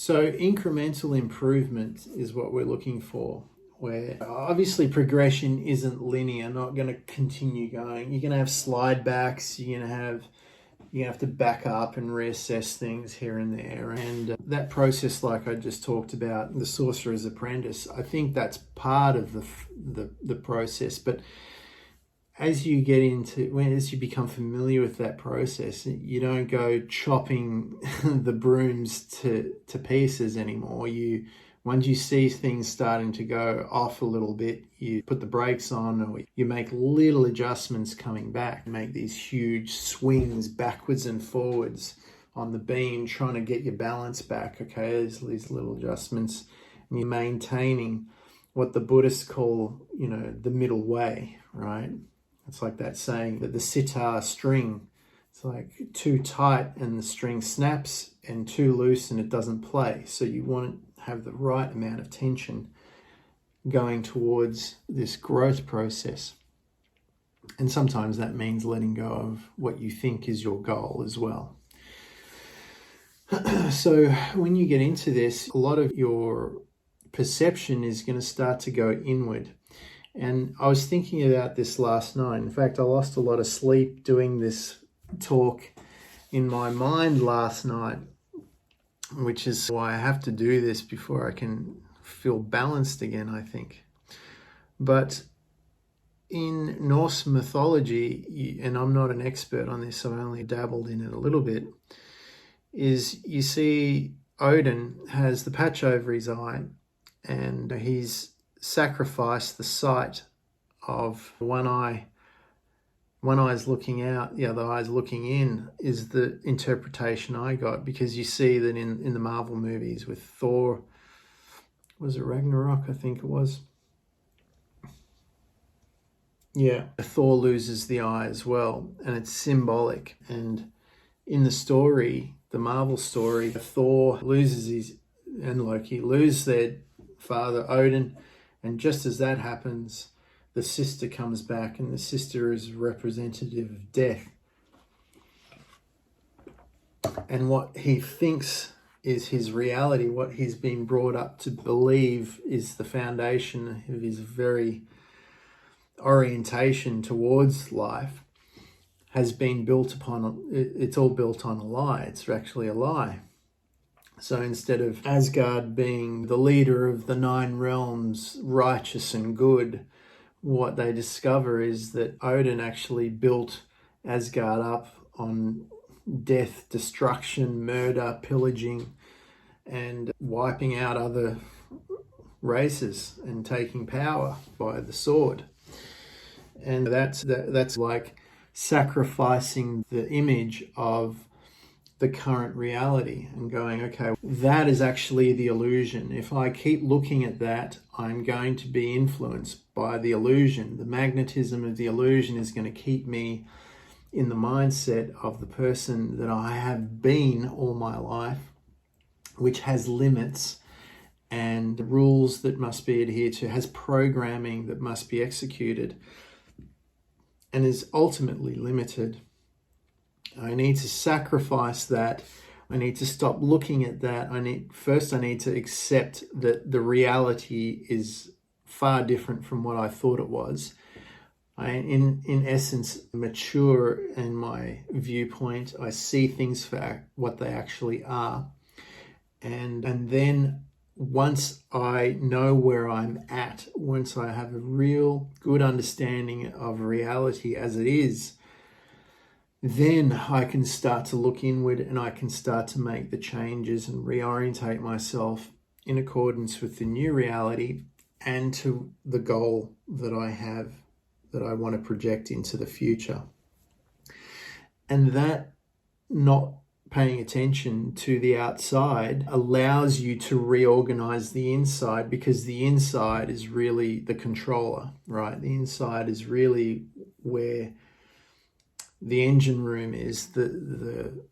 So incremental improvement is what we're looking for, where obviously progression isn't linear, not going to continue going. You're going to have slide backs, you're going to have to back up and reassess things here and there. And that process, like I just talked about, the Sorcerer's Apprentice, I think that's part of the process. But as you become familiar with that process, you don't go chopping the brooms to pieces anymore. Once you see things starting to go off a little bit, you put the brakes on, or you make little adjustments coming back. You make these huge swings backwards and forwards on the beam, trying to get your balance back. Okay, there's these little adjustments, and you're maintaining what the Buddhists call, the middle way, right? It's like that saying that the sitar string, it's like too tight and the string snaps, and too loose and it doesn't play. So you want to have the right amount of tension going towards this growth process. And sometimes that means letting go of what you think is your goal as well. So when you get into this, a lot of your perception is going to start to go inward. And I was thinking about this last night. In fact, I lost a lot of sleep doing this talk in my mind last night, which is why I have to do this before I can feel balanced again, I think. But in Norse mythology, and I'm not an expert on this, so I only dabbled in it a little bit, is you see Odin has the patch over his eye, and he's sacrificed the sight of one eye's looking out, the other eye's looking in, is the interpretation I got, because you see that in the Marvel movies with Thor, was it Ragnarok, I think it was? Yeah, Thor loses the eye as well, and it's symbolic. And in the story, the Marvel story, Thor and Loki lose their father Odin. And just as that happens, the sister comes back, and the sister is representative of death. And what he thinks is his reality, what he's been brought up to believe is the foundation of his very orientation towards life, has been built upon, it's all built on a lie. It's actually a lie. So instead of Asgard being the leader of the 9 realms, righteous and good, what they discover is that Odin actually built Asgard up on death, destruction, murder, pillaging, and wiping out other races and taking power by the sword. And that's like sacrificing the image of the current reality and going, okay, that is actually the illusion. If I keep looking at that, I'm going to be influenced by the illusion. The magnetism of the illusion is going to keep me in the mindset of the person that I have been all my life, which has limits and rules that must be adhered to, has programming that must be executed, and is ultimately limited. I need to sacrifice that. I need to stop looking at that. I need to accept that the reality is far different from what I thought it was. In essence, mature in my viewpoint. I see things for what they actually are. And then once I know where I'm at, once I have a real good understanding of reality as it is, then I can start to look inward, and I can start to make the changes and reorientate myself in accordance with the new reality and to the goal that I have, that I want to project into the future. And that not paying attention to the outside allows you to reorganize the inside, because the inside is really the controller, right? The inside is really where the engine room is, the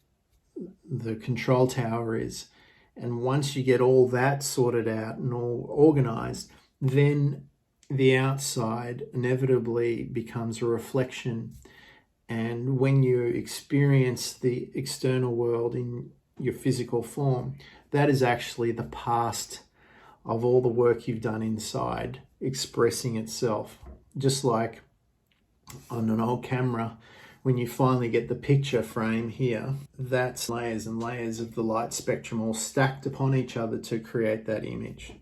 control tower is. And once you get all that sorted out and all organized, then the outside inevitably becomes a reflection. And when you experience the external world in your physical form, that is actually the past of all the work you've done inside expressing itself. Just like on an old camera, when you finally get the picture frame here, that's layers and layers of the light spectrum all stacked upon each other to create that image.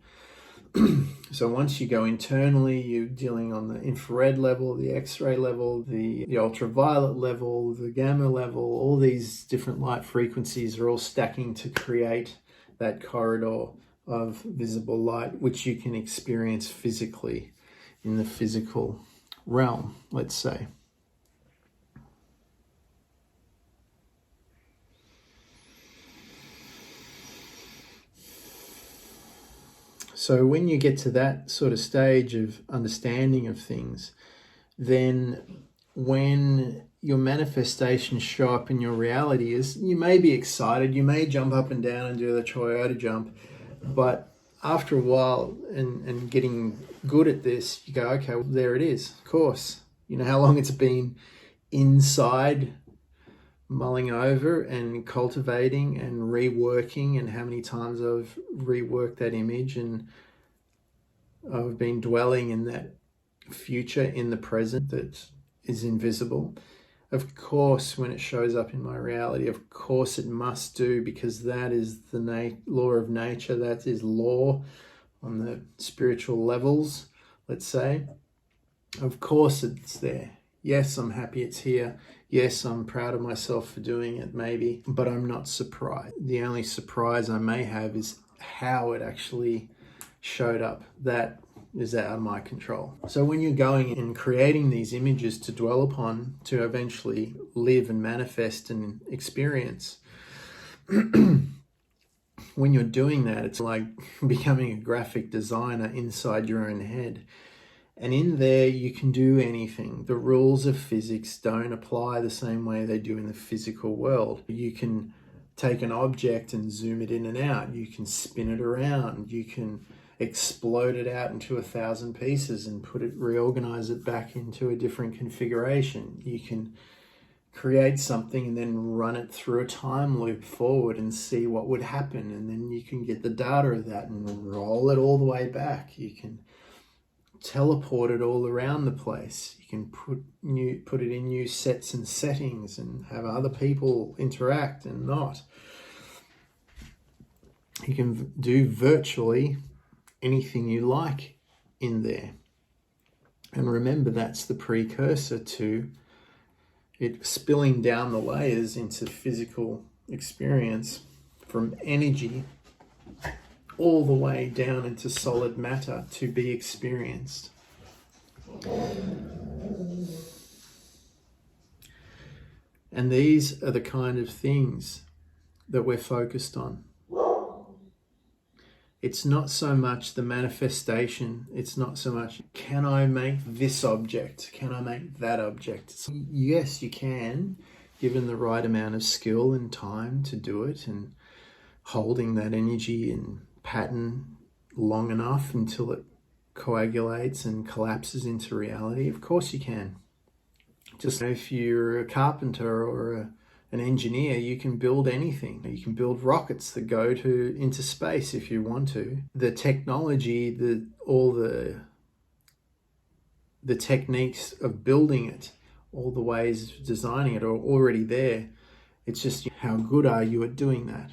So once you go internally, you're dealing on the infrared level, the X-ray level, the ultraviolet level, the gamma level. All these different light frequencies are all stacking to create that corridor of visible light, which you can experience physically in the physical realm, let's say. So when you get to that sort of stage of understanding of things, then when your manifestations show up in your reality, is you may be excited, you may jump up and down and do the Toyota jump, but after a while and getting good at this, you go, okay, well, there it is, of course. You know how long it's been inside, mulling over and cultivating and reworking, and how many times I've reworked that image, and I've been dwelling in that future in the present that is invisible. Of course, when it shows up in my reality, of course it must do, because that is the law of nature. That is law on the spiritual levels, let's say. Of course it's there. Yes, I'm happy it's here. Yes, I'm proud of myself for doing it, maybe, but I'm not surprised. The only surprise I may have is how it actually showed up. That is out of my control. So when you're going and creating these images to dwell upon, to eventually live and manifest and experience, when you're doing that, it's like becoming a graphic designer inside your own head. And in there, you can do anything. The rules of physics don't apply the same way they do in the physical world. You can take an object and zoom it in and out. You can spin it around. You can explode it out into 1,000 pieces and reorganize it back into a different configuration. You can create something and then run it through a time loop forward and see what would happen. And then you can get the data of that and roll it all the way back. You can teleport it all around the place. You can put it in new sets and settings and have other people interact and not. You can do virtually anything you like in there. And remember, that's the precursor to it spilling down the layers into physical experience, from energy all the way down into solid matter to be experienced. And these are the kind of things that we're focused on. It's not so much the manifestation. It's not so much, can I make this object? Can I make that object? Yes, you can, given the right amount of skill and time to do it, and holding that energy and pattern long enough until it coagulates and collapses into reality. Of course you can. Just if you're a carpenter or an engineer, you can build anything. You can build rockets that go into space if you want to. The technology, all the techniques of building it, all the ways of designing it are already there. It's just, how good are you at doing that?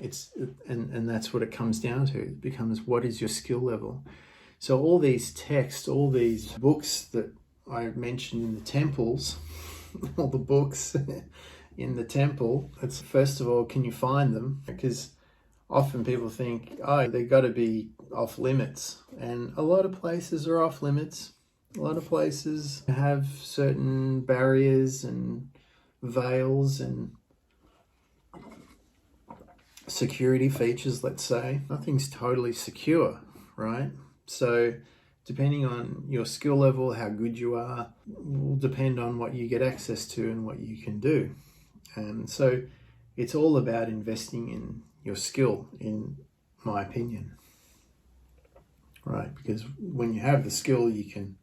And that's what it comes down to. It becomes, what is your skill level? So all these texts, all these books that I mentioned in the temples, all the books in the temple, it's first of all, can you find them? Because often people think, oh, they've got to be off limits. And a lot of places are off limits. A lot of places have certain barriers and veils and security features, let's say. Nothing's totally secure, right? So depending on your skill level, how good you are, will depend on what you get access to and what you can do. And so it's all about investing in your skill, in my opinion, right? Because when you have the skill, you can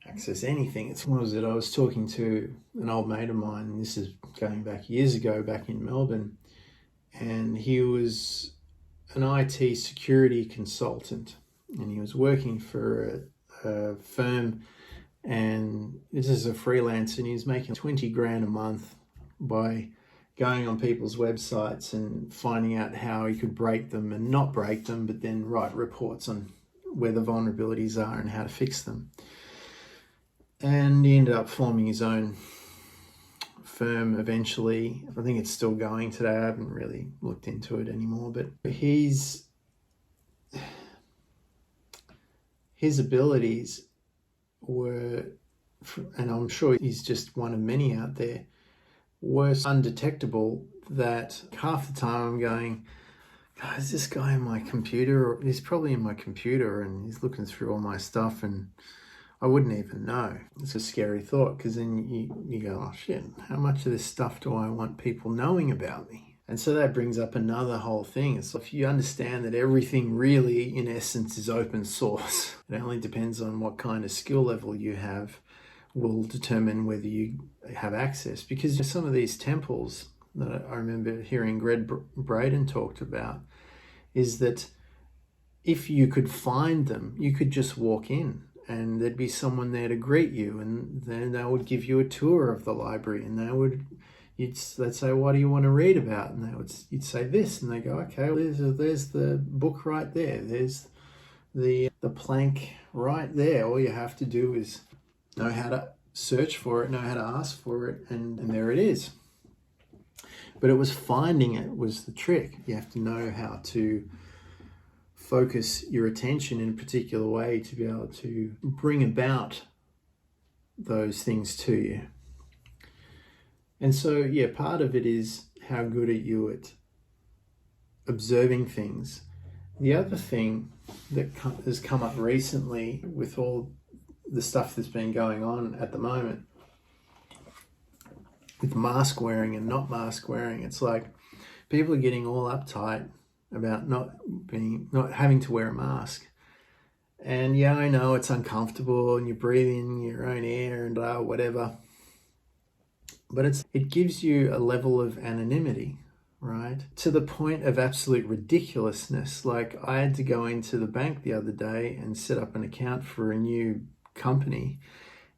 access anything. What was it? I was talking to an old mate of mine, and this is going back years ago, back in Melbourne, and he was an IT security consultant, and he was working for a firm, and this is a freelancer, and he's making 20 grand a month by going on people's websites and finding out how he could break them and not break them, but then write reports on where the vulnerabilities are and how to fix them. And he ended up forming his own firm eventually. I think it's still going today. I haven't really looked into it anymore, but his abilities were, and I'm sure he's just one of many out there, were undetectable that half the time I'm going, God, is this guy in my computer? He's probably in my computer and he's looking through all my stuff and I wouldn't even know. It's a scary thought, because then you go, oh shit, how much of this stuff do I want people knowing about me? And so that brings up another whole thing. It's if you understand that everything really, in essence, is open source, it only depends on what kind of skill level you have will determine whether you have access. Because some of these temples that I remember hearing Greg Braden talked about is that if you could find them, you could just walk in and there'd be someone there to greet you, and then they would give you a tour of the library, and they'd say, what do you want to read about? And you'd say this, and they go, okay, well, there's the book right there. There's the plank right there. All you have to do is know how to search for it, know how to ask for it, and there it is. But it was finding it was the trick. You have to know how to focus your attention in a particular way to be able to bring about those things to you. And so, yeah, part of it is how good are you at observing things. The other thing that has come up recently with all the stuff that's been going on at the moment with mask wearing and not mask wearing, it's like people are getting all uptight about not having to wear a mask. And yeah, I know it's uncomfortable and you're breathing your own air and whatever, but it gives you a level of anonymity, right? To the point of absolute ridiculousness. Like, I had to go into the bank the other day and set up an account for a new company,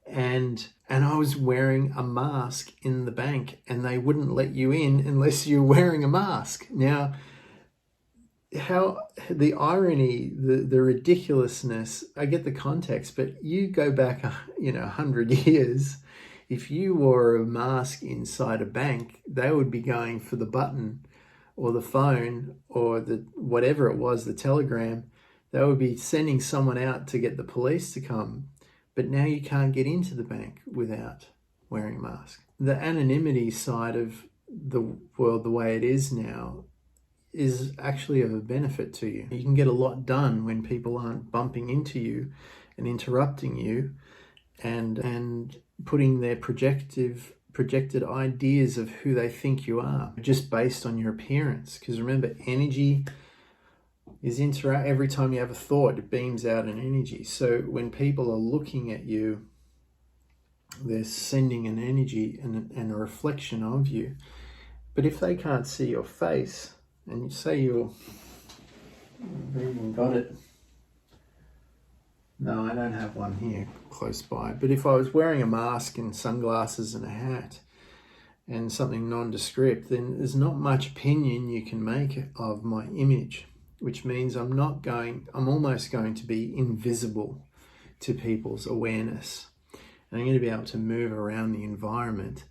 and I was wearing a mask in the bank, and they wouldn't let you in unless you're wearing a mask. Now, how the irony, the ridiculousness, I get the context, but you go back 100 years, if you wore a mask inside a bank, they would be going for the button or the phone or the whatever it was, the telegram. They would be sending someone out to get the police to come. But now you can't get into the bank without wearing a mask. The anonymity side of the world, the way it is now, is actually of a benefit to you. You can get a lot done when people aren't bumping into you and interrupting you and putting their projected ideas of who they think you are just based on your appearance. Because remember, energy is every time you have a thought, it beams out an energy. So when people are looking at you, they're sending an energy and a reflection of you. But if they can't see your face, and you say you've even got it. No, I don't have one here close by. But if I was wearing a mask and sunglasses and a hat and something nondescript, then there's not much opinion you can make of my image, which means I'm almost going to be invisible to people's awareness. And I'm going to be able to move around the environment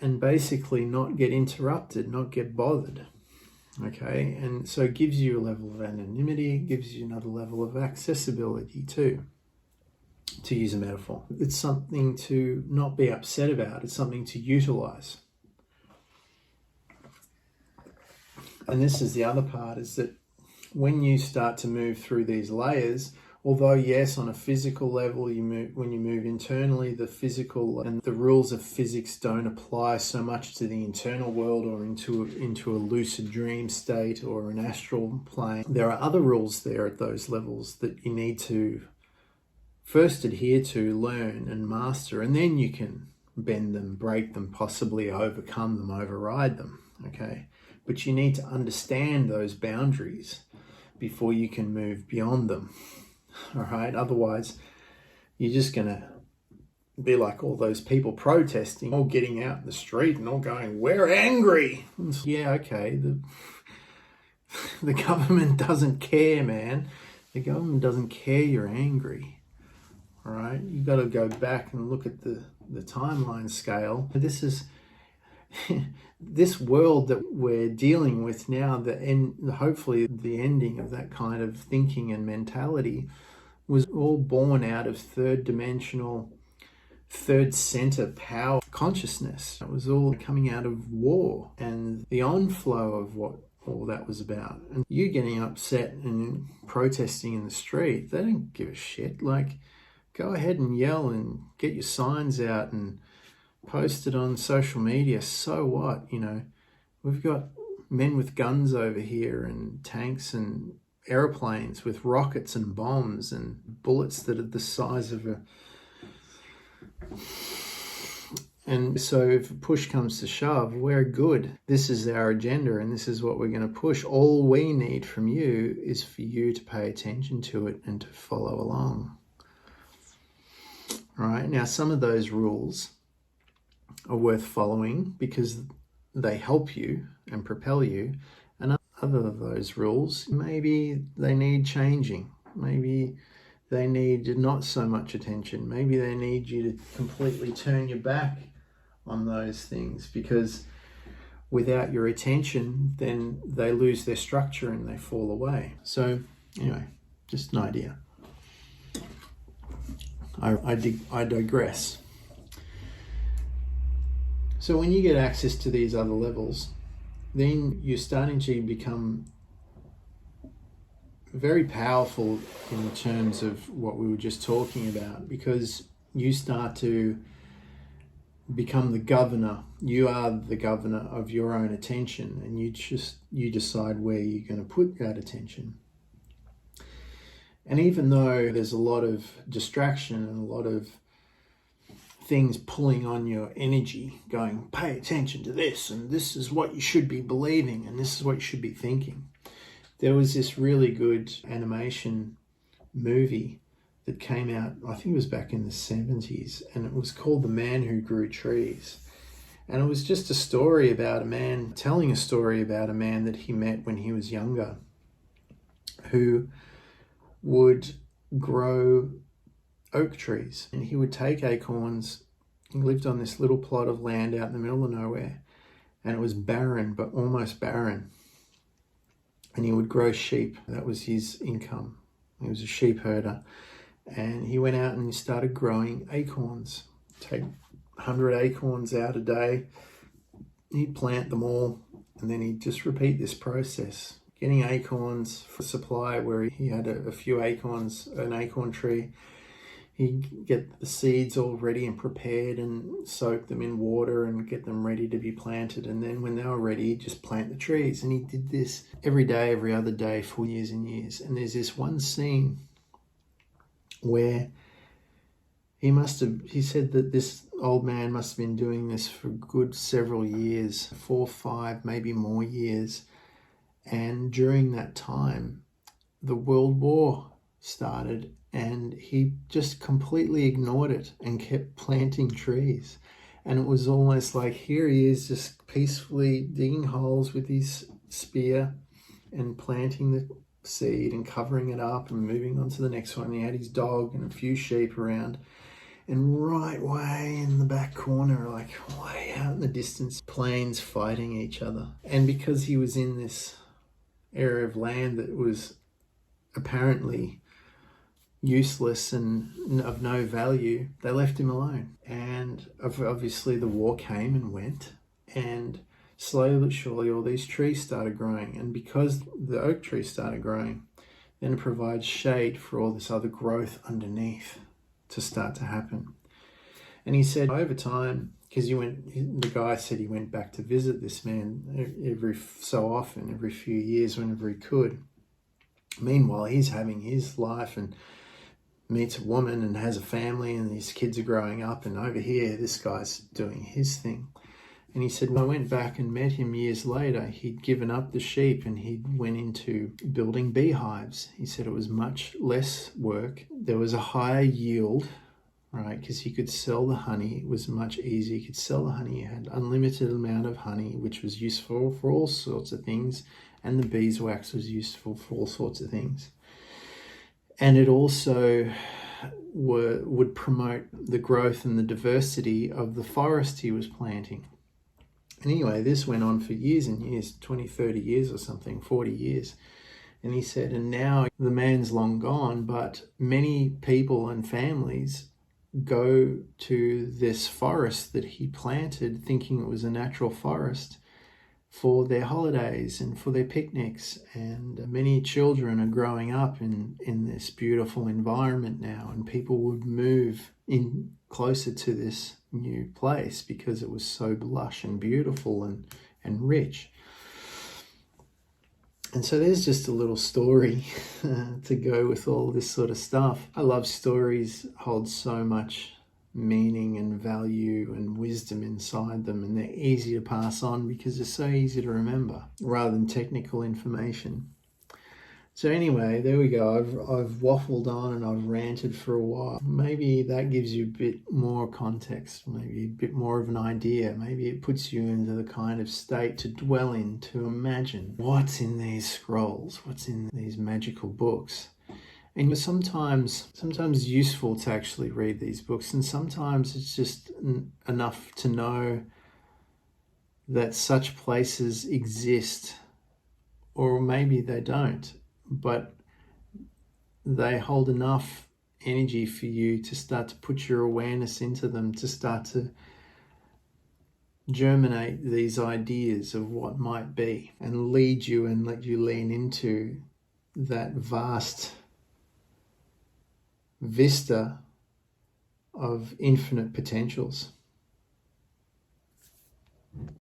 and basically not get interrupted, not get bothered. Okay, and so it gives you a level of anonymity, it gives you another level of accessibility too, to use a metaphor. It's something to not be upset about, it's something to utilize. And this is the other part, is that when you start to move through these layers, although yes, on a physical level, when you move internally, the physical and the rules of physics don't apply so much to the internal world or into a lucid dream state or an astral plane. There are other rules there at those levels that you need to first adhere to, learn and master, and then you can bend them, break them, possibly overcome them, override them. Okay, But you need to understand those boundaries before you can move beyond them. All right? Otherwise, you're just going to be like all those people protesting, all getting out in the street and all going, we're angry. Yeah, okay. The government doesn't care, man. The government doesn't care you're angry. All right? You've got to go back and look at the timeline scale. This is this world that we're dealing with now, hopefully the ending of that kind of thinking and mentality was all born out of third-dimensional, third-center power consciousness. It was all coming out of war and the onflow of what all that was about. And you getting upset and protesting in the street, they don't give a shit. Like, go ahead and yell and get your signs out and post it on social media. So what? You know, we've got men with guns over here and tanks and airplanes with rockets and bombs and bullets that are the size of a... And so if push comes to shove, we're good. This is our agenda and this is what we're going to push. All we need from you is for you to pay attention to it and to follow along. All right. Now, some of those rules are worth following because they help you and propel you. And other of those rules, maybe they need changing. Maybe they need not so much attention. Maybe they need you to completely turn your back on those things, because without your attention, then they lose their structure and they fall away. So anyway, just an idea. I digress. So when you get access to these other levels, then you're starting to become very powerful in terms of what we were just talking about, because you start to become the governor. You are the governor of your own attention, and you decide where you're going to put that attention. And even though there's a lot of distraction and a lot of things pulling on your energy, going, pay attention to this, and this is what you should be believing, and this is what you should be thinking. There was this really good animation movie that came out, I think it was back in the 70s, and it was called The Man Who Grew Trees. And it was just a story about a man, telling a story about a man that he met when he was younger, who would grow oak trees. And he would take acorns. He lived on this little plot of land out in the middle of nowhere, and it was barren, but almost barren. And he would grow sheep. That was his income. He was a sheep herder. And he went out and he started growing acorns. Take 100 acorns out a day. He'd plant them all, and then he'd just repeat this process, getting acorns for supply where he had a few acorns, an acorn tree. He'd get the seeds all ready and prepared and soak them in water and get them ready to be planted. And then when they were ready, he'd just plant the trees. And he did this every day, every other day for years and years. And there's this one scene where he said that this old man must have been doing this for a good several years, 4, 5, maybe more years. And during that time, the World War started, and he just completely ignored it and kept planting trees. And it was almost like here he is just peacefully digging holes with his spear and planting the seed and covering it up and moving on to the next one. He had his dog and a few sheep around, and right way in the back corner, like way out in the distance, planes fighting each other. And because he was in this area of land that was apparently useless and of no value, they left him alone. And obviously the war came and went, and slowly but surely all these trees started growing. And because the oak tree started growing, then it provides shade for all this other growth underneath to start to happen. And he said over time, because the guy said he went back to visit this man every so often, every few years, whenever he could. Meanwhile, he's having his life and meets a woman and has a family, and his kids are growing up, and over here this guy's doing his thing. And he said, when I went back and met him years later, he'd given up the sheep and he went into building beehives. He said it was much less work. There was a higher yield, right? Because he could sell the honey. It was much easier. He could sell the honey. He had unlimited amount of honey, which was useful for all sorts of things. And the beeswax was useful for all sorts of things. And it also would promote the growth and the diversity of the forest he was planting. And anyway, this went on for years and years, 20, 30 years or something, 40 years. And he said, and now the man's long gone, but many people and families go to this forest that he planted thinking it was a natural forest for their holidays and for their picnics. And many children are growing up in this beautiful environment now, and people would move in closer to this new place because it was so lush and beautiful and rich. And so there's just a little story to go with all this sort of stuff. I love stories, hold so much meaning and value and wisdom inside them, and they're easy to pass on because they're so easy to remember rather than technical information. So anyway, there we go. I've waffled on and I've ranted for a while. Maybe that gives you a bit more context, maybe a bit more of an idea. Maybe it puts you into the kind of state to dwell in, to imagine what's in these scrolls, what's in these magical books. And it's sometimes useful to actually read these books, and sometimes it's just enough to know that such places exist, or maybe they don't, but they hold enough energy for you to start to put your awareness into them, to start to germinate these ideas of what might be and lead you and let you lean into that vast vista of infinite potentials.